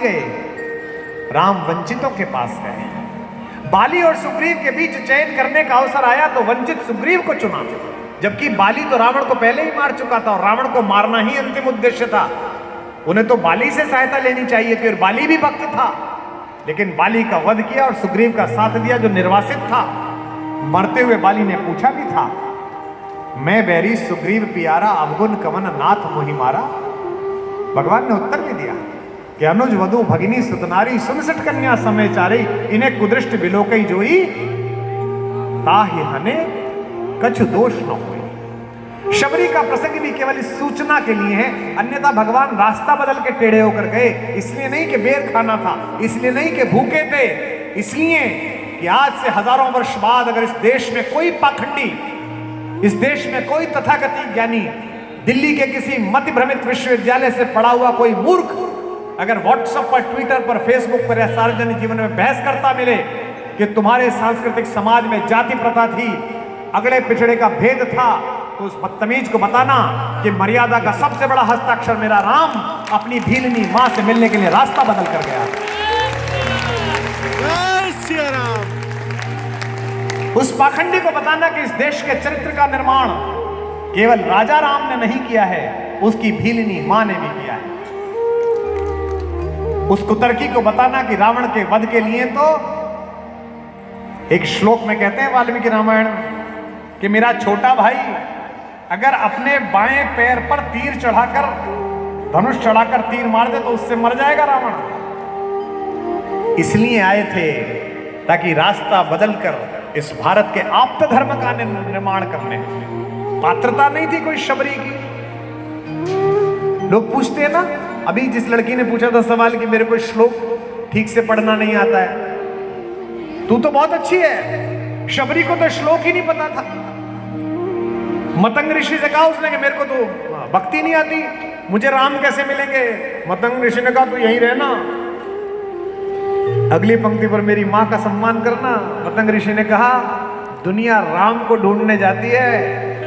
गए, राम वंचितों के पास गए। बाली और सुग्रीव के बीच चयन करने का अवसर आया तो वंचित सुग्रीव को चुना, जबकि बाली तो रावण को पहले ही मार चुका था और रावण को मारना ही अंतिम उद्देश्य था। उन्हें तो बाली से सहायता लेनी चाहिए थी और बाली भी भक्त था, लेकिन बाली का वध किया और सुग्रीव का साथ दिया जो निर्वासित था। मरते हुए बाली ने पूछा भी था, मैं बैरी सुग्रीव पियारा, अवगुण कवन नाथ मोहि मारा। भगवान ने उत्तर भी दिया कि अनुज वधु भगिनी सुतनारी, सुनसठ कन्या समय चारी, इन्हें कुदृष्ट बिलोकई जोई, ताहि हने कछु दोष न होई। शबरी का प्रसंग भी केवल इस सूचना के लिए है, अन्यथा भगवान रास्ता बदल के टेढ़े होकर गए। इसलिए नहीं कि बेर खाना था, इसलिए नहीं कि भूखे थे, इसलिए कि आज से हजारों वर्ष बाद अगर इस देश में कोई पाखंडी, इस देश में कोई तथाकथित ज्ञानी, दिल्ली के किसी मति भ्रमित विश्वविद्यालय से पढ़ा हुआ कोई मूर्ख अगर व्हाट्सएप पर, ट्विटर पर, फेसबुक पर या सार्वजनिक जीवन में बहस करता मिले कि तुम्हारे सांस्कृतिक समाज में जाति प्रथा थी, अगड़े पिछड़े का भेद था, तो उस बदतमीज को बताना कि मर्यादा का सबसे बड़ा हस्ताक्षर मेरा राम अपनी भीलनी मां से मिलने के लिए रास्ता बदल कर गया। उस पाखंडी को बताना कि इस देश के चरित्र का निर्माण केवल राजा राम ने नहीं किया है, उसकी भीलनी मां ने भी किया है। उस कुतर्की को बताना कि रावण के वध के लिए तो एक श्लोक में कहते हैं वाल्मीकि रामायण कि मेरा छोटा भाई अगर अपने बाएं पैर पर तीर चढ़ाकर, धनुष चढ़ाकर तीर मार दे तो उससे मर जाएगा रावण। इसलिए आए थे ताकि रास्ता बदलकर इस भारत के आप्त धर्म का निर्माण करने। पात्रता नहीं थी कोई शबरी की। लोग पूछते हैं ना, अभी जिस लड़की ने पूछा था सवाल कि मेरे को श्लोक ठीक से पढ़ना नहीं आता है, तू तो बहुत अच्छी है, शबरी को तो श्लोक ही नहीं पता था। मतंग ऋषि से कहा उसने कि मेरे को तो भक्ति नहीं आती, मुझे राम कैसे मिलेंगे। मतंग ऋषि ने कहा तू यहीं रहना, अगली पंक्ति पर मेरी मां का सम्मान करना। मतंग ऋषि ने कहा दुनिया राम को ढूंढने जाती है,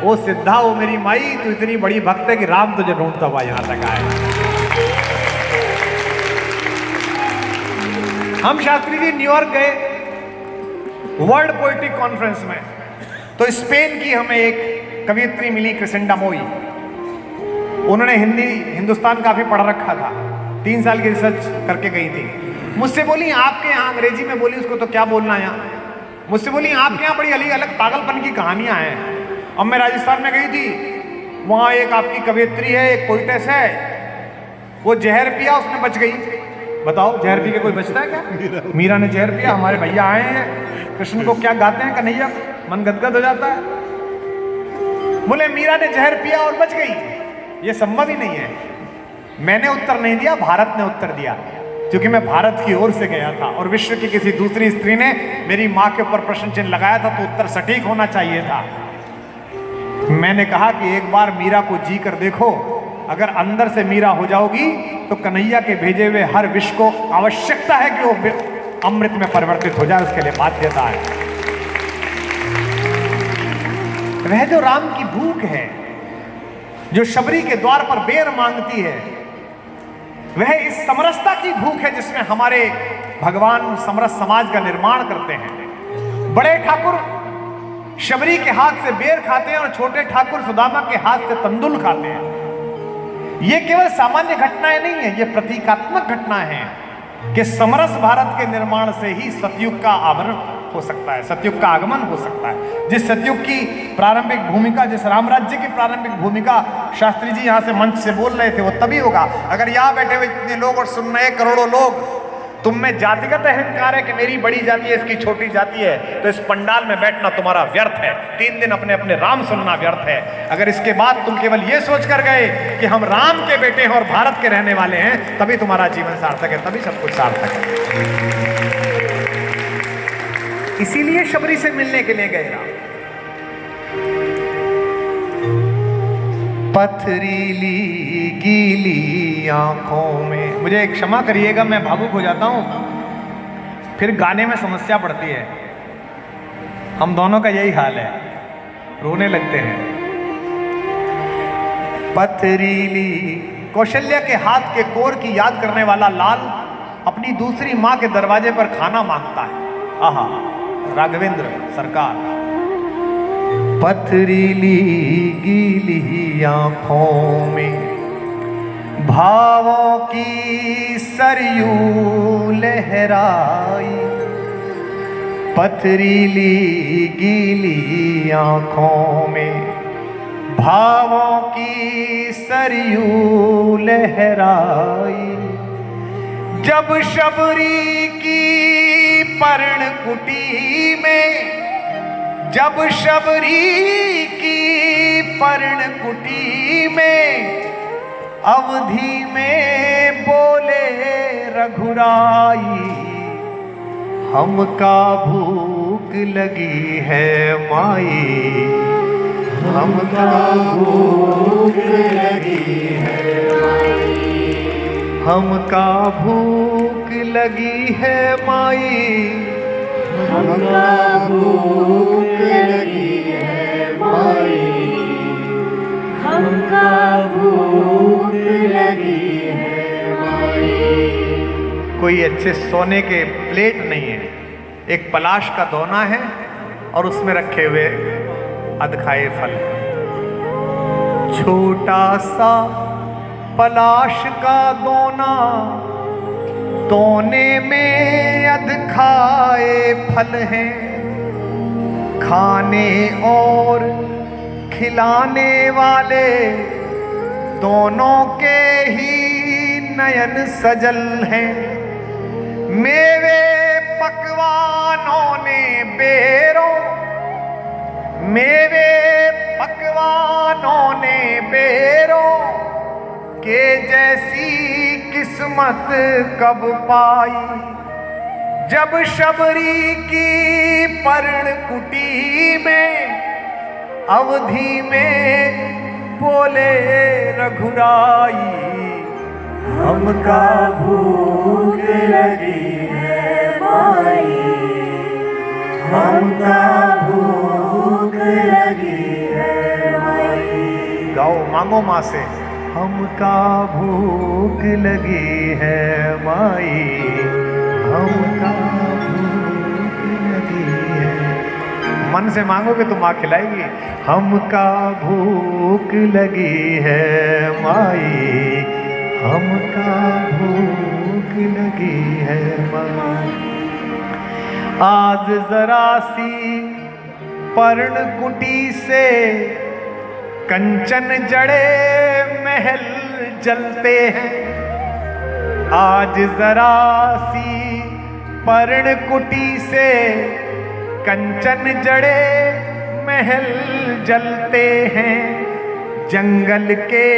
वो सिद्धा हो मेरी माई, तू इतनी बड़ी भक्त है कि राम तुझे ढूंढता हुआ यहां तक आए। हम शास्त्री जी न्यूयॉर्क गए वर्ल्ड पोएट्री कॉन्फ्रेंस में, तो स्पेन की हमें एक कवियत्री मिली क्रिसेंडा मोई। उन्होंने हिंदुस्तान काफी पढ़ रखा था, 3 साल की रिसर्च करके गई थी। मुझसे बोली आपके यहाँ, अंग्रेजी में बोली, उसको तो क्या बोलना है यहाँ, मुझसे बोली आपके यहाँ बड़ी अलग अलग पागलपन की कहानियां हैं। अब मैं राजस्थान में गई थी, वहां एक आपकी कवियत्री है, एक पोइटेस है, वो जहर पिया, उसने बच गई। बताओ जहर पी के कोई बचता है क्या? मीरा ने जहर पिया, हमारे भैया आए हैं, कृष्ण को क्या गाते हैं कन्हैया, मन गदगद हो जाता है। बोले मीरा ने जहर पिया और बच गई, ये संभव ही नहीं है। मैंने उत्तर नहीं दिया, भारत ने उत्तर दिया, क्योंकि मैं भारत की ओर से गया था और विश्व की किसी दूसरी स्त्री ने मेरी मां के ऊपर प्रश्न चिन्ह लगाया था तो उत्तर सटीक होना चाहिए था। मैंने कहा कि एक बार मीरा को जी कर देखो, अगर अंदर से मीरा हो जाओगी तो कन्हैया के भेजे हुए हर विष को आवश्यकता है कि वो अमृत में परिवर्तित हो जाए, उसके लिए बाध्यता है। वह जो राम की भूख है, जो शबरी के द्वार पर बेर मांगती है, वह इस समरसता की भूख है जिसमें हमारे भगवान समरस समाज का निर्माण करते हैं। बड़े ठाकुर शबरी के हाथ से बेर खाते हैं और छोटे ठाकुर सुदामा के हाथ से तंदुल खाते हैं। ये केवल सामान्य घटनाएं नहीं है, ये प्रतीकात्मक घटना है कि समरस भारत के निर्माण से ही सतयुग का आवरण हो सकता है, सतयुग का आगमन हो सकता है। जिस सतयुग की प्रारंभिक भूमिका, जिस रामराज्य की प्रारंभिक भूमिका शास्त्री जी यहाँ से मंच से बोल रहे थे, वो तभी होगा अगर यहाँ बैठे हुए इतने लोग और सुन रहे करोड़ों लोग, तुम में जातिगत अहंकार है कि मेरी बड़ी जाति है, इसकी छोटी जाति है, तो इस पंडाल में बैठना तुम्हारा व्यर्थ है। 3 दिन अपने अपने राम सुनना व्यर्थ है। अगर इसके बाद तुम केवल ये सोच कर गए कि हम राम के बेटे हैं और भारत के रहने वाले हैं, तभी तुम्हारा जीवन सार्थक है, तभी सब कुछ सार्थक है। इसीलिए शबरी से मिलने के लिए गए राम। पथरीली गीली आंखों में, मुझे क्षमा करिएगा मैं भावुक हो जाता हूं, फिर गाने में समस्या पड़ती है। हम दोनों का यही हाल है, रोने लगते हैं। पथरीली, कौशल्या के हाथ के कोर की याद करने वाला लाल अपनी दूसरी माँ के दरवाजे पर खाना मांगता है। आहा, राघवेंद्र सरकार। पथरीली गीली आंखों में भावों की सरयू लहराई, पथरीली गीली आंखों में भावों की सरयू लहराई। जब शबरी की पर्णकुटी में, जब शबरी की पर्णकुटी में अवधि में बोले रघुराई, हमका भूख लगी है माई, हमका भूख लगी है माई, हमका भूख लगी है माई, हमका भूख लगी है माई, हमका भूख लगी है माई। कोई अच्छे सोने के प्लेट नहीं है, एक पलाश का दोना है और उसमें रखे हुए अधखाए फल। छोटा सा पलाश का दोना, दोने में अधखाए फल हैं, खाने और खिलाने वाले दोनों के ही नयन सजल हैं। मेवे पकवानों ने बेरों, मेवे पकवानों ने बेरों के जैसी किस्मत कब पाई। जब शबरी की पर्णकुटी में अवधि में बोले रघुराई, हमका भूख लगी है माई, हमका भूख लगी है माई। गाओ, मांगो माँ से, हमका भूख लगी है माई, हमका भूख लगी है। मन से मांगोगे तो माँ खिलाएगी। हमका भूख लगी है माई, हमका भूख लगी है माई। आज जरा सी पर्णकुटी से कंचन जड़े महल जलते हैं। आज जरा सी पर्णकुटी से कंचन जड़े महल जलते हैं। जंगल के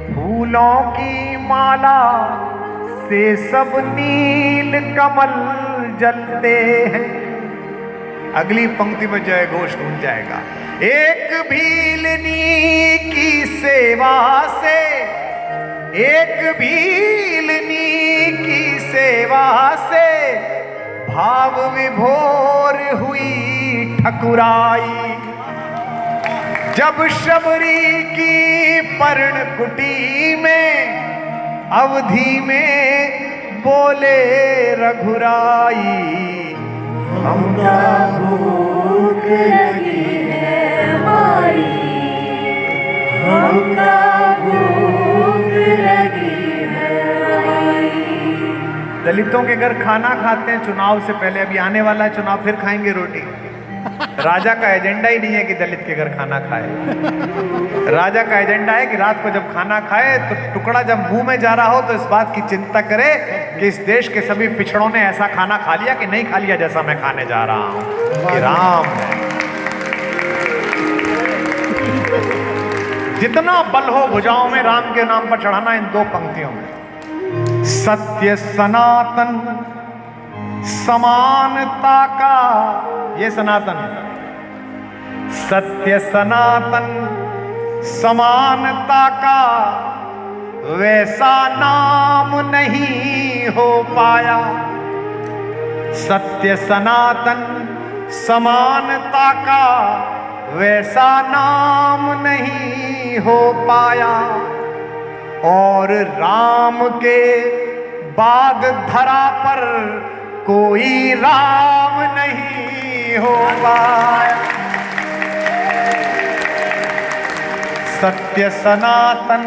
फूलों की माला से सब नील कमल जलते हैं। अगली पंक्ति में जय घोष गूंज जाएगा। एक भीलनी की सेवा से, एक भीलनी की सेवा से भाव विभोर हुई ठकुराई। जब शबरी की पर्णकुटी में अवधि में बोले रघुराई, हमका भूख लगी है माई, हमका भूख लगी है माई। दलितों के घर खाना खाते हैं चुनाव से पहले। अभी आने वाला है चुनाव, फिर खाएंगे रोटी। राजा का एजेंडा ही नहीं है कि दलित के घर खाना खाए। राजा का एजेंडा है कि रात को जब खाना खाए तो टुकड़ा जब मुंह में जा रहा हो तो इस बात की चिंता करे कि इस देश के सभी पिछड़ों ने ऐसा खाना खा लिया कि नहीं खा लिया जैसा मैं खाने जा रहा हूं। कि राम है। जितना बल हो भुजाओं में राम के नाम पर चढ़ाना। इन दो पंक्तियों में सत्य सनातन समानता का, ये सनातन, सत्य सनातन समानता का वैसा नाम नहीं हो पाया। सत्य सनातन समानता का वैसा नाम नहीं हो पाया। और राम के बाग धरा पर कोई राम नहीं होगा। सत्य सनातन